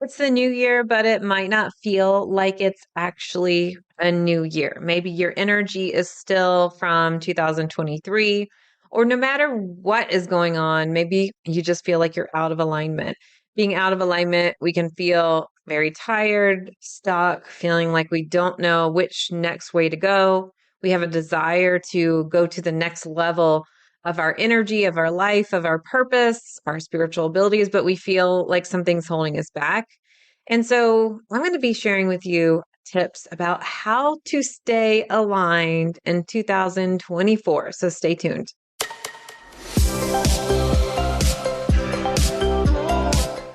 It's the new year, but it might not feel like it's actually a new year. Maybe your energy is still from 2023, or no matter what is going on, maybe you just feel like you're out of alignment. Being out of alignment, we can feel very tired, stuck, feeling like we don't know which next way to go. We have a desire to go to the next level of our energy, of our life, of our purpose, our spiritual abilities, but we feel like something's holding us back. And so I'm going to be sharing with you tips about how to stay aligned in 2024. So stay tuned.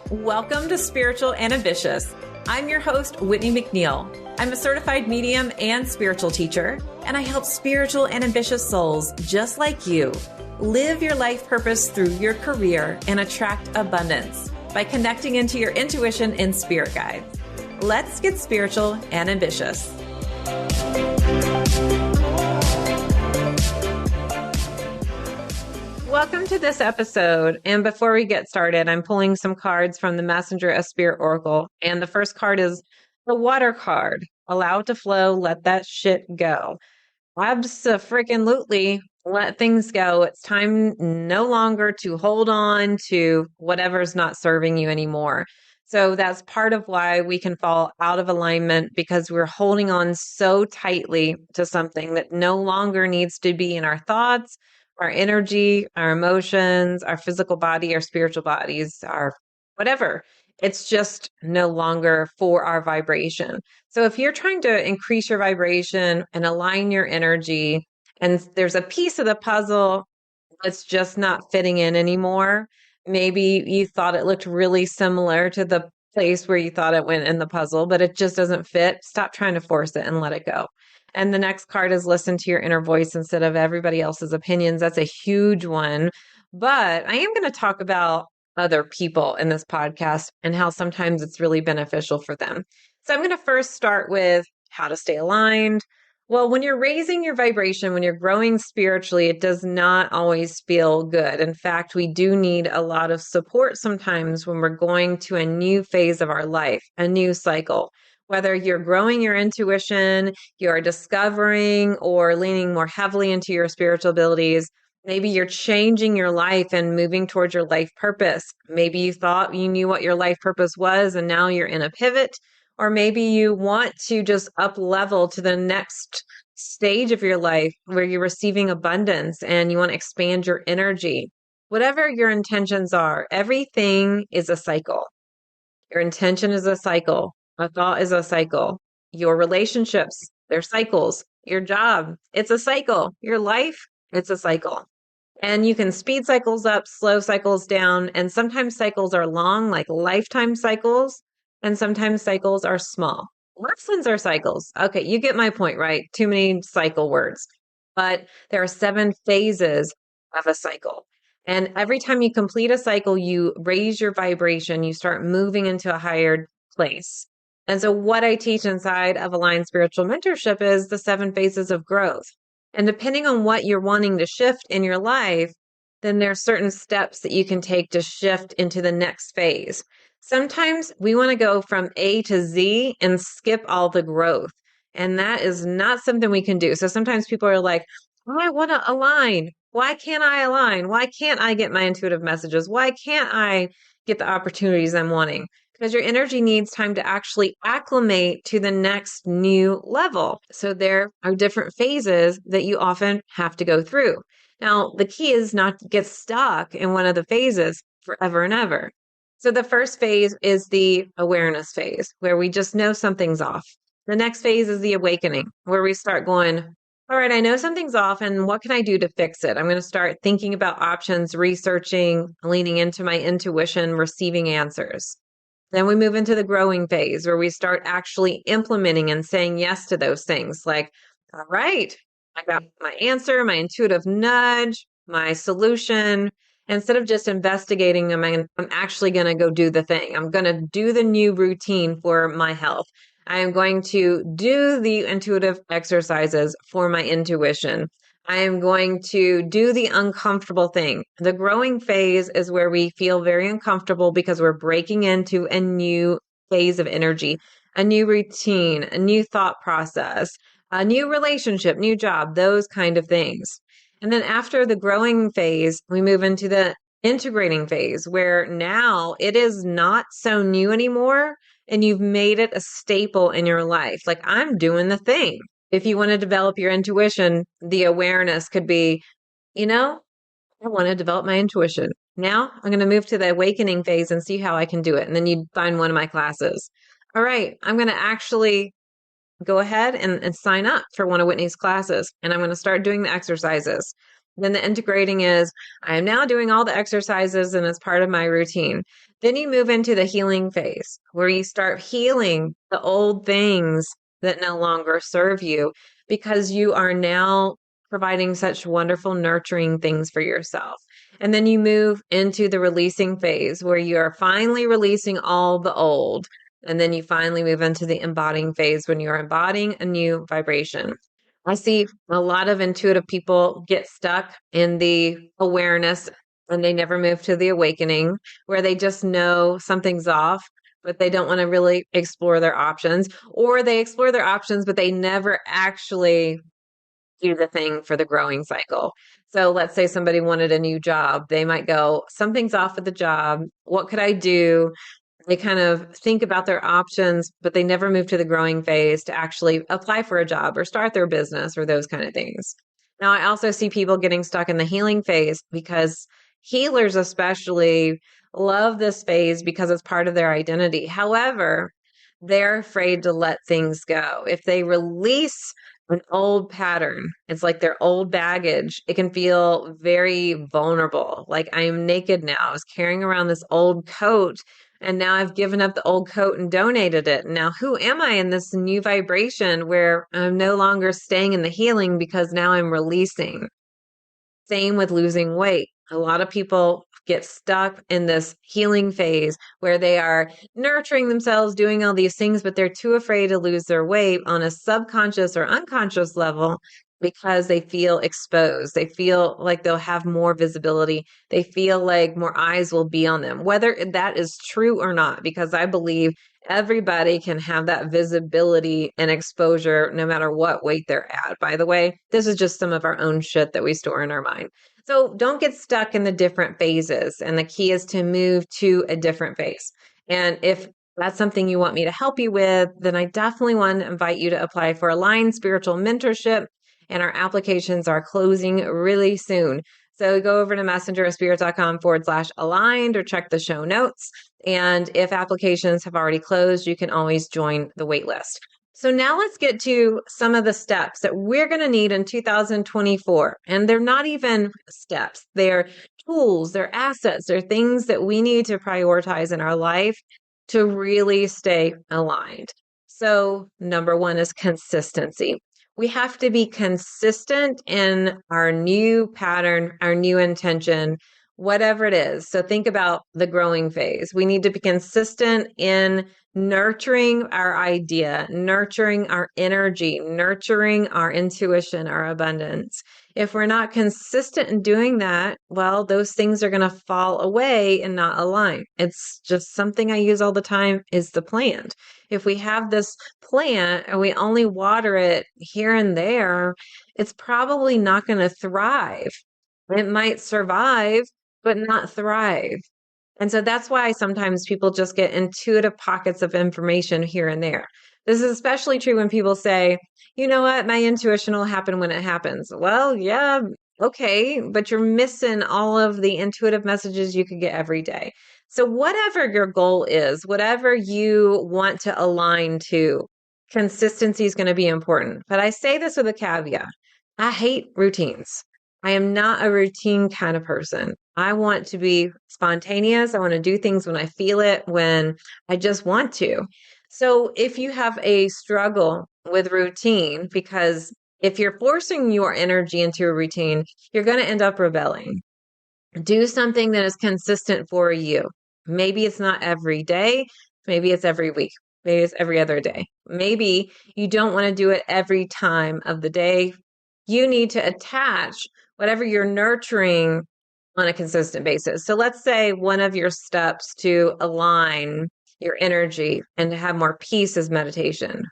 Welcome to Spiritual and Ambitious. I'm your host, Whitney McNeill. I'm a certified medium and spiritual teacher, and I help spiritual and ambitious souls just like you live your life purpose through your career and attract abundance by connecting into your intuition and spirit guides. Let's get spiritual and ambitious. Welcome to this episode. And before we get started, I'm pulling some cards from the Messenger of Spirit Oracle. And the first card is the water card. Allow it to flow. Let that shit go. Abso-freaking-lutely. Let things go. It's time no longer to hold on to whatever's not serving you anymore. So that's part of why we can fall out of alignment, because we're holding on so tightly to something that no longer needs to be in our thoughts, our energy, our emotions, our physical body, our spiritual bodies, our whatever. It's just no longer for our vibration. So if you're trying to increase your vibration and align your energy, and there's a piece of the puzzle that's just not fitting in anymore, maybe you thought it looked really similar to the place where you thought it went in the puzzle, but it just doesn't fit. Stop trying to force it and let it go. And the next card is listen to your inner voice instead of everybody else's opinions. That's a huge one. But I am going to talk about other people in this podcast and how sometimes it's really beneficial for them. So I'm going to first start with how to stay aligned. Well, when you're raising your vibration, when you're growing spiritually, it does not always feel good. In fact, we do need a lot of support sometimes when we're going to a new phase of our life, a new cycle. Whether you're growing your intuition, you're discovering or leaning more heavily into your spiritual abilities, maybe you're changing your life and moving towards your life purpose. Maybe you thought you knew what your life purpose was and now you're in a pivot. Or maybe you want to just up level to the next stage of your life where you're receiving abundance and you want to expand your energy. Whatever your intentions are, everything is a cycle. Your intention is a cycle. A thought is a cycle. Your relationships, they're cycles. Your job, it's a cycle. Your life, it's a cycle. And you can speed cycles up, slow cycles down. And sometimes cycles are long, like lifetime cycles. And sometimes cycles are small. Lessons are cycles. Okay, you get my point, right? Too many cycle words. But there are 7 phases of a cycle. And every time you complete a cycle, you raise your vibration, you start moving into a higher place. And so what I teach inside of Aligned Spiritual Mentorship is the 7 phases of growth. And depending on what you're wanting to shift in your life, then there are certain steps that you can take to shift into the next phase. Sometimes we want to go from A to Z and skip all the growth. And that is not something we can do. So sometimes people are like, oh, I want to align. Why can't I align? Why can't I get my intuitive messages? Why can't I get the opportunities I'm wanting? Because your energy needs time to actually acclimate to the next new level. So there are different phases that you often have to go through. Now, the key is not to get stuck in one of the phases forever and ever. So the first phase is the awareness phase, where we just know something's off. The next phase is the awakening, where we start going, all right, I know something's off, and what can I do to fix it? I'm going to start thinking about options, researching, leaning into my intuition, receiving answers. Then we move into the growing phase, where we start actually implementing and saying yes to those things. Like, all right, I got my answer, my intuitive nudge, my solution. Instead of just investigating them, I'm actually going to go do the thing. I'm going to do the new routine for my health. I am going to do the intuitive exercises for my intuition. I am going to do the uncomfortable thing. The growing phase is where we feel very uncomfortable because we're breaking into a new phase of energy, a new routine, a new thought process, a new relationship, new job, those kind of things. And then after the growing phase, we move into the integrating phase where now it is not so new anymore and you've made it a staple in your life. Like, I'm doing the thing. If you want to develop your intuition, the awareness could be, you know, I want to develop my intuition. Now I'm going to move to the awakening phase and see how I can do it. And then you find one of my classes. All right, I'm going to actually go ahead and sign up for one of Whitney's classes. And I'm going to start doing the exercises. Then the integrating is I am now doing all the exercises and it's part of my routine. Then you move into the healing phase where you start healing the old things that no longer serve you because you are now providing such wonderful, nurturing things for yourself. And then you move into the releasing phase where you are finally releasing all the old. And then you finally move into the embodying phase when you're embodying a new vibration. I see a lot of intuitive people get stuck in the awareness and they never move to the awakening where they just know something's off, but they don't want to really explore their options, or they explore their options, but they never actually do the thing for the growing cycle. So let's say somebody wanted a new job. They might go, something's off with the job. What could I do? They kind of think about their options, but they never move to the growing phase to actually apply for a job or start their business or those kind of things. Now, I also see people getting stuck in the healing phase because healers especially love this phase because it's part of their identity. However, they're afraid to let things go. If they release an old pattern, it's like their old baggage. It can feel very vulnerable. Like, I'm naked now. I was carrying around this old coat and now I've given up the old coat and donated it. Now, who am I in this new vibration where I'm no longer staying in the healing because now I'm releasing? Same with losing weight. A lot of people get stuck in this healing phase where they are nurturing themselves, doing all these things, but they're too afraid to lose their weight on a subconscious or unconscious level because they feel exposed. They feel like they'll have more visibility. They feel like more eyes will be on them, whether that is true or not, because I believe everybody can have that visibility and exposure no matter what weight they're at. By the way, this is just some of our own shit that we store in our mind. So don't get stuck in the different phases. And the key is to move to a different phase. And if that's something you want me to help you with, then I definitely want to invite you to apply for Aligned Spiritual Mentorship. And our applications are closing really soon. So go over to messengerofspirit.com/aligned or check the show notes. And if applications have already closed, you can always join the waitlist. So now let's get to some of the steps that we're going to need in 2024. And they're not even steps. They're tools, they're assets, they're things that we need to prioritize in our life to really stay aligned. So number one is consistency. We have to be consistent in our new pattern, our new intention, whatever it is. So think about the growing phase. We need to be consistent in nurturing our idea, nurturing our energy, nurturing our intuition, our abundance. If we're not consistent in doing that, well, those things are going to fall away and not align. It's just something I use all the time is the plant. If we have this plant and we only water it here and there, it's probably not going to thrive. It might survive, but not thrive. And so that's why sometimes people just get intuitive pockets of information here and there. This is especially true when people say, you know what, my intuition will happen when it happens. Well, yeah, okay, but you're missing all of the intuitive messages you could get every day. So whatever your goal is, whatever you want to align to, consistency is going to be important. But I say this with a caveat. I hate routines. I am not a routine kind of person. I want to be spontaneous. I want to do things when I feel it, when I just want to. So if you have a struggle with routine, because if you're forcing your energy into a routine, you're going to end up rebelling. Do something that is consistent for you. Maybe it's not every day. Maybe it's every week. Maybe it's every other day. Maybe you don't want to do it every time of the day. You need to attach whatever you're nurturing on a consistent basis. So let's say one of your steps to align your energy, and to have more peace is meditation.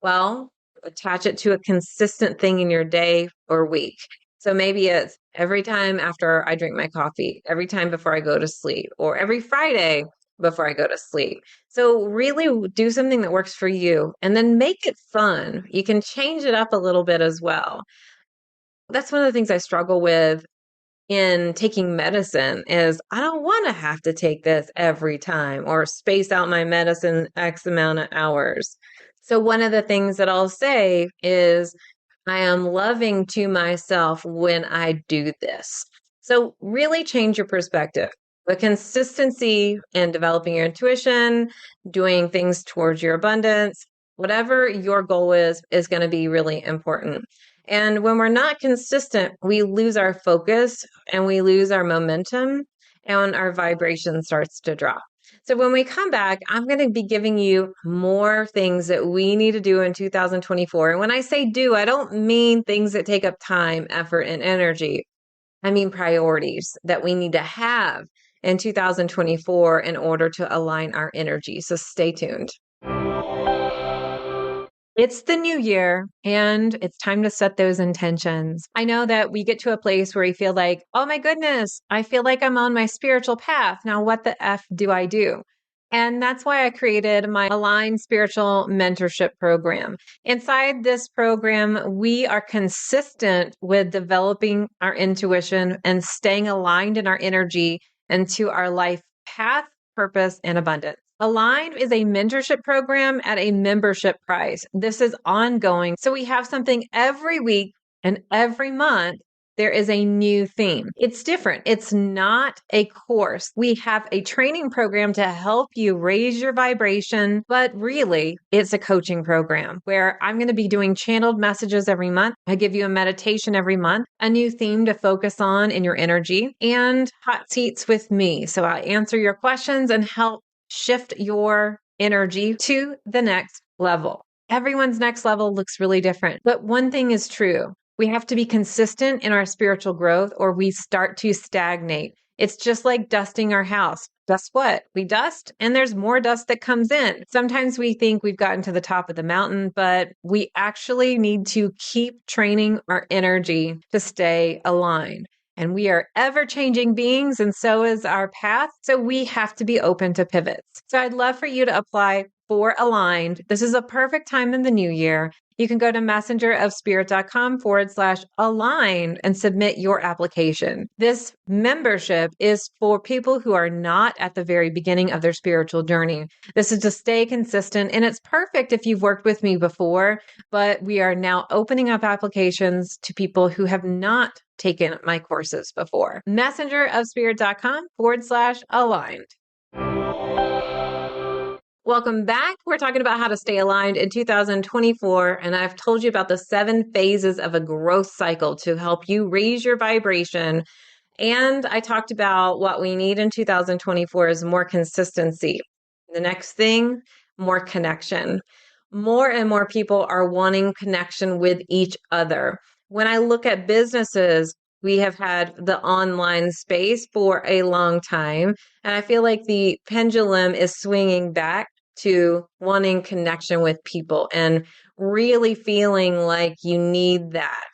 Well, attach it to a consistent thing in your day or week. So maybe it's every time after I drink my coffee, every time before I go to sleep, or every Friday before I go to sleep. So really do something that works for you and then make it fun. You can change it up a little bit as well. That's one of the things I struggle with in taking medicine is I don't want to have to take this every time or space out my medicine X amount of hours. So one of the things that I'll say is I am loving to myself when I do this. So really change your perspective. The consistency in developing your intuition, doing things towards your abundance, whatever your goal is going to be really important. And when we're not consistent, we lose our focus and we lose our momentum and our vibration starts to drop. So when we come back, I'm going to be giving you more things that we need to do in 2024. And when I say do, I don't mean things that take up time, effort, and energy. I mean priorities that we need to have in 2024 in order to align our energy. So stay tuned. It's the new year and it's time to set those intentions. I know that we get to a place where we feel like, oh my goodness, I feel like I'm on my spiritual path. Now, what the F do I do? And that's why I created my Aligned Spiritual Mentorship program. Inside this program, we are consistent with developing our intuition and staying aligned in our energy and to our life path, purpose, and abundance. Aligned is a mentorship program at a membership price. This is ongoing. So we have something every week and every month. There is a new theme. It's different. It's not a course. We have a training program to help you raise your vibration, but really it's a coaching program where I'm going to be doing channeled messages every month. I give you a meditation every month, a new theme to focus on in your energy, and hot seats with me. So I answer your questions and help shift your energy to the next level. Everyone's next level looks really different, but one thing is true. We have to be consistent in our spiritual growth or we start to stagnate. It's just like dusting our house. Guess what? We dust and there's more dust that comes in. Sometimes we think we've gotten to the top of the mountain, but we actually need to keep training our energy to stay aligned. And we are ever changing beings, and so is our path. So we have to be open to pivots. So I'd love for you to apply for Aligned. This is a perfect time in the new year. You can go to messengerofspirit.com/aligned and submit your application. This membership is for people who are not at the very beginning of their spiritual journey. This is to stay consistent, and it's perfect if you've worked with me before, but we are now opening up applications to people who have not taken my courses before. messengerofspirit.com/aligned. Welcome back. We're talking about how to stay aligned in 2024. And I've told you about the 7 phases of a growth cycle to help you raise your vibration. And I talked about what we need in 2024 is more consistency. The next thing, more connection. More and more people are wanting connection with each other. When I look at businesses, we have had the online space for a long time. And I feel like the pendulum is swinging back to wanting connection with people and really feeling like you need that.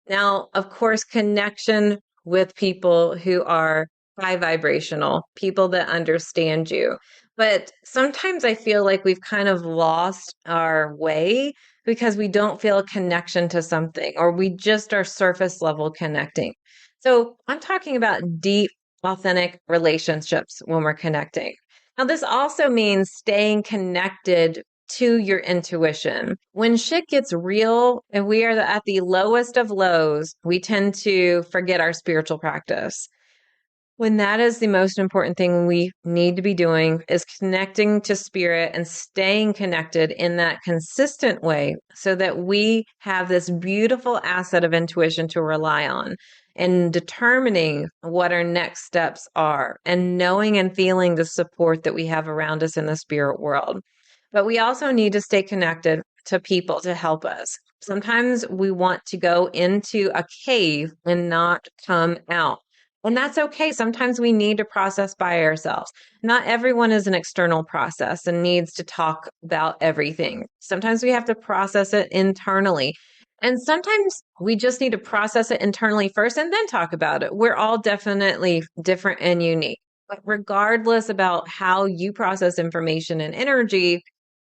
Now, of course, connection with people who are high vibrational, people that understand you. But sometimes I feel like we've kind of lost our way because we don't feel a connection to something or we just are surface level connecting. So I'm talking about deep, authentic relationships when we're connecting. Now, this also means staying connected to your intuition. When shit gets real and we are at the lowest of lows, we tend to forget our spiritual practice. When that is the most important thing we need to be doing is connecting to spirit and staying connected in that consistent way so that we have this beautiful asset of intuition to rely on and determining what our next steps are and knowing and feeling the support that we have around us in the spirit world. But we also need to stay connected to people to help us. Sometimes we want to go into a cave and not come out. And that's okay. Sometimes we need to process by ourselves. Not everyone is an external process and needs to talk about everything. Sometimes we have to process it internally. And sometimes we just need to process it internally first and then talk about it. We're all definitely different and unique. But regardless about how you process information and energy,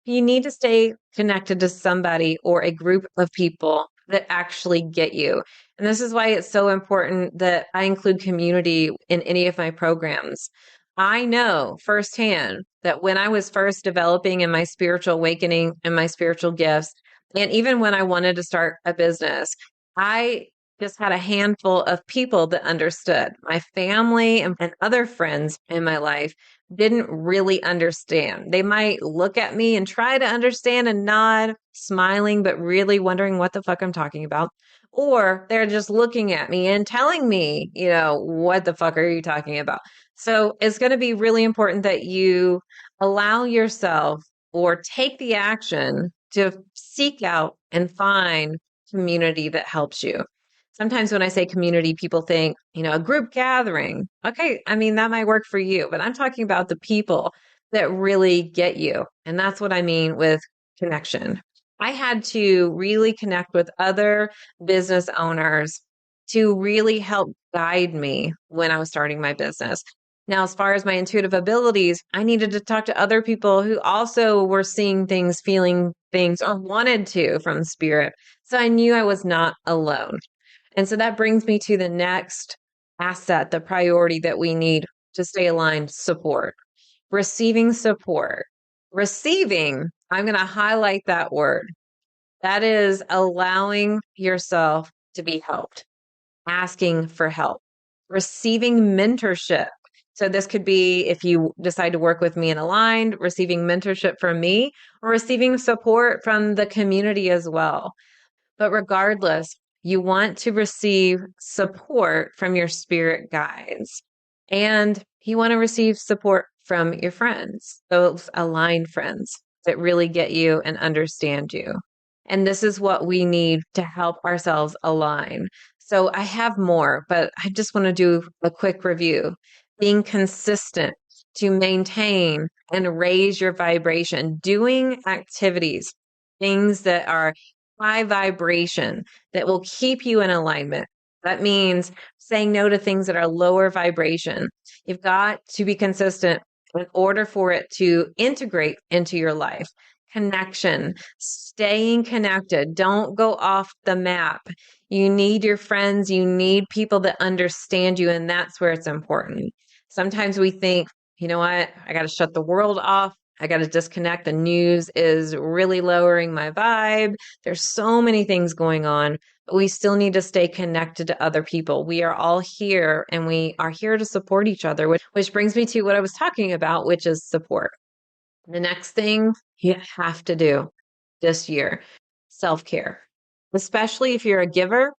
you need to stay connected to somebody or a group of people that actually get you. And this is why it's so important that I include community in any of my programs. I know firsthand that when I was first developing in my spiritual awakening and my spiritual gifts, and even when I wanted to start a business, I just had a handful of people that understood. My family and other friends in my life didn't really understand. They might look at me and try to understand and nod, smiling, but really wondering what the fuck I'm talking about. Or they're just looking at me and telling me, what the fuck are you talking about? So it's going to be really important that you allow yourself or take the action to seek out and find community that helps you. Sometimes when I say community, people think, a group gathering. Okay, I mean, that might work for you, but I'm talking about the people that really get you. And that's what I mean with connection. I had to really connect with other business owners to really help guide me when I was starting my business. Now, as far as my intuitive abilities, I needed to talk to other people who also were seeing things, feeling things, or wanted to from spirit. So I knew I was not alone. And so that brings me to the next asset, the priority that we need to stay aligned: support. Receiving support. Receiving, I'm going to highlight that word. That is allowing yourself to be helped, asking for help, receiving mentorship. So this could be if you decide to work with me in Aligned, receiving mentorship from me, or receiving support from the community as well. But regardless, you want to receive support from your spirit guides. And you want to receive support from your friends, those aligned friends that really get you and understand you. And this is what we need to help ourselves align. So I have more, but I just want to do a quick review. Being consistent to maintain and raise your vibration, doing activities, things that are high vibration that will keep you in alignment. That means saying no to things that are lower vibration. You've got to be consistent in order for it to integrate into your life. Connection, staying connected. Don't go off the map. You need your friends. You need people that understand you. And that's where it's important. Sometimes we think, you know what? I got to shut the world off. I got to disconnect. The news is really lowering my vibe. There's so many things going on, but we still need to stay connected to other people. We are all here and we are here to support each other, which brings me to what I was talking about, which is support. The next thing you have to do this year, self-care, especially if you're a giver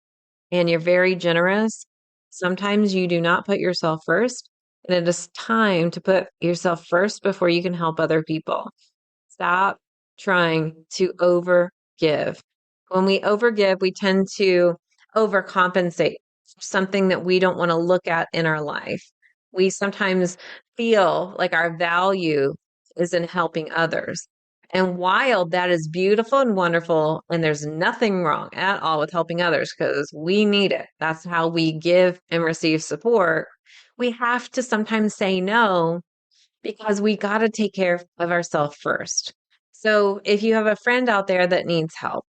and you're very generous. Sometimes you do not put yourself first, and it is time to put yourself first before you can help other people. Stop trying to overgive. When we overgive, we tend to overcompensate for something that we don't want to look at in our life. We sometimes feel like our value is in helping others. And while that is beautiful and wonderful, and there's nothing wrong at all with helping others because we need it, that's how we give and receive support, we have to sometimes say no because we got to take care of ourselves first. So if you have a friend out there that needs help,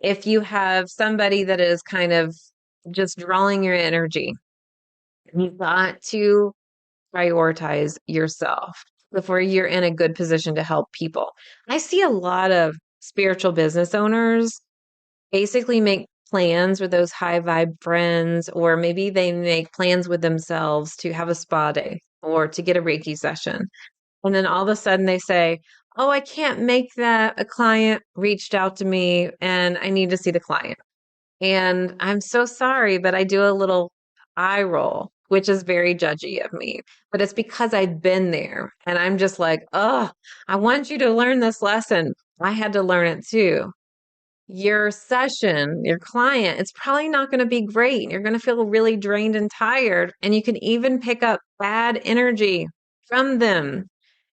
if you have somebody that is kind of just drawing your energy, you've got to prioritize yourself before you're in a good position to help people. I see a lot of spiritual business owners basically make plans with those high vibe friends, or maybe they make plans with themselves to have a spa day or to get a Reiki session. And then all of a sudden they say, oh, I can't make that. A client reached out to me and I need to see the client. And I'm so sorry, but I do a little eye roll, which is very judgy of me. But it's because I've been there and I'm just like, oh, I want you to learn this lesson. I had to learn it too. your session, your client, it's probably not going to be great. You're going to feel really drained and tired. And you can even pick up bad energy from them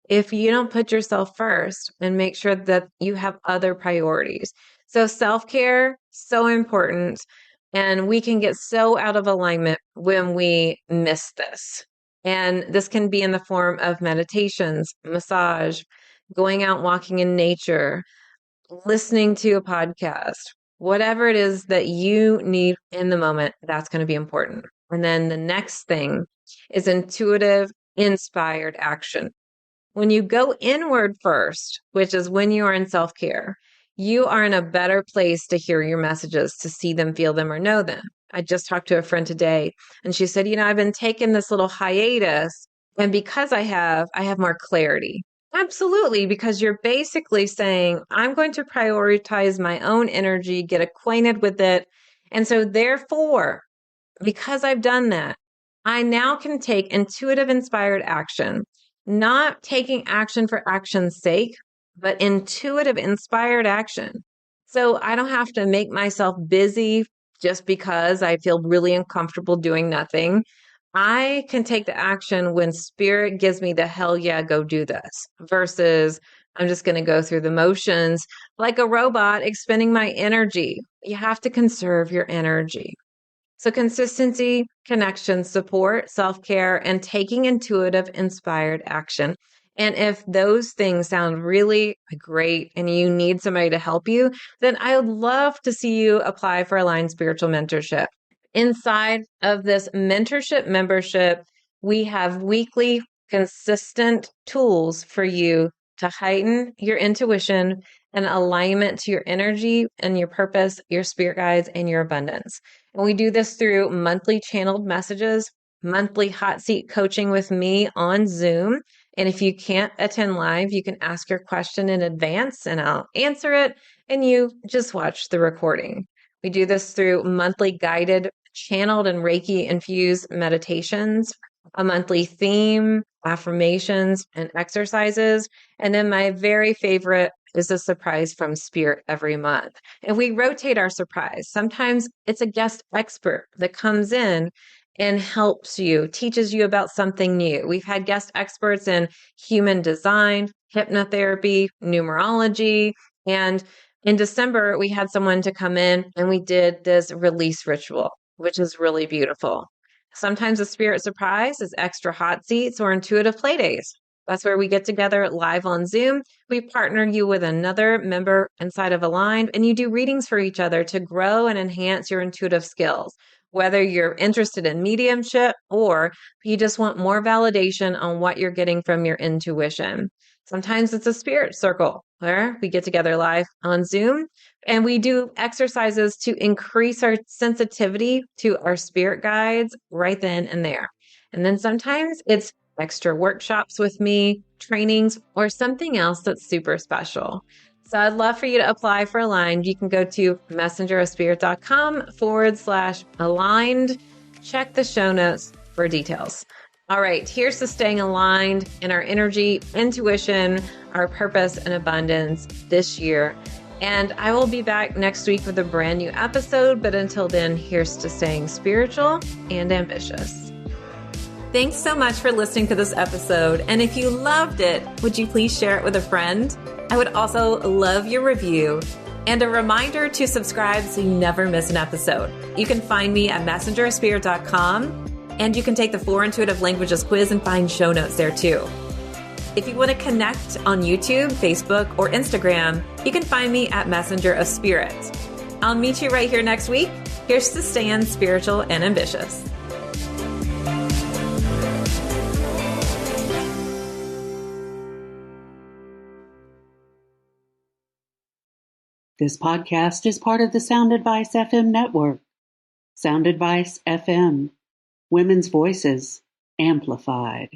if you don't put yourself first and make sure that you have other priorities. So self-care, so important. And we can get so out of alignment when we miss this. And this can be in the form of meditations, massage, going out walking in nature, listening to a podcast, whatever it is that you need in the moment, that's going to be important. And then the next thing is intuitive, inspired action. When you go inward first, which is when you are in self-care, you are in a better place to hear your messages, to see them, feel them, or know them. I just talked to a friend today and she said, I've been taking this little hiatus, and because I have more clarity. Absolutely, because you're basically saying, I'm going to prioritize my own energy, get acquainted with it. And so therefore, because I've done that, I now can take intuitive, inspired action, not taking action for action's sake, but intuitive, inspired action. So I don't have to make myself busy just because I feel really uncomfortable doing nothing. I can take the action when spirit gives me the hell yeah, go do this, versus I'm just going to go through the motions like a robot, expending my energy. You have to conserve your energy. So consistency, connection, support, self-care, and taking intuitive, inspired action. And if those things sound really great and you need somebody to help you, then I would love to see you apply for Aligned Spiritual Mentorship. Inside of this mentorship membership, we have weekly consistent tools for you to heighten your intuition and alignment to your energy and your purpose, your spirit guides, and your abundance. And we do this through monthly channeled messages, monthly hot seat coaching with me on Zoom. And if you can't attend live, you can ask your question in advance and I'll answer it, and you just watch the recording. We do this through monthly guided, channeled, and Reiki infused meditations, a monthly theme, affirmations, and exercises. And then my very favorite is a surprise from Spirit every month. And we rotate our surprise. Sometimes it's a guest expert that comes in and helps you, teaches you about something new. We've had guest experts in human design, hypnotherapy, numerology, and in December, we had someone to come in and we did this release ritual, which is really beautiful. Sometimes a spirit surprise is extra hot seats or intuitive play days. That's where we get together live on Zoom. We partner you with another member inside of Aligned, and you do readings for each other to grow and enhance your intuitive skills. Whether you're interested in mediumship or you just want more validation on what you're getting from your intuition. Sometimes it's a spirit circle where we get together live on Zoom and we do exercises to increase our sensitivity to our spirit guides right then and there. And then sometimes it's extra workshops with me, trainings, or something else that's super special. So I'd love for you to apply for Aligned. You can go to messengerofspirit.com/aligned. Check the show notes for details. All right, here's to staying aligned in our energy, intuition, our purpose, and abundance this year. And I will be back next week with a brand new episode. But until then, here's to staying spiritual and ambitious. Thanks so much for listening to this episode. And if you loved it, would you please share it with a friend? I would also love your review and a reminder to subscribe so you never miss an episode. You can find me at messengerofspirit.com. And you can take the 4 Intuitive Languages quiz and find show notes there too. If you want to connect on YouTube, Facebook, or Instagram, you can find me at Messenger of Spirit. I'll meet you right here next week. Here's to staying spiritual and ambitious. This podcast is part of the Sound Advice FM network. Sound Advice FM. Women's voices amplified.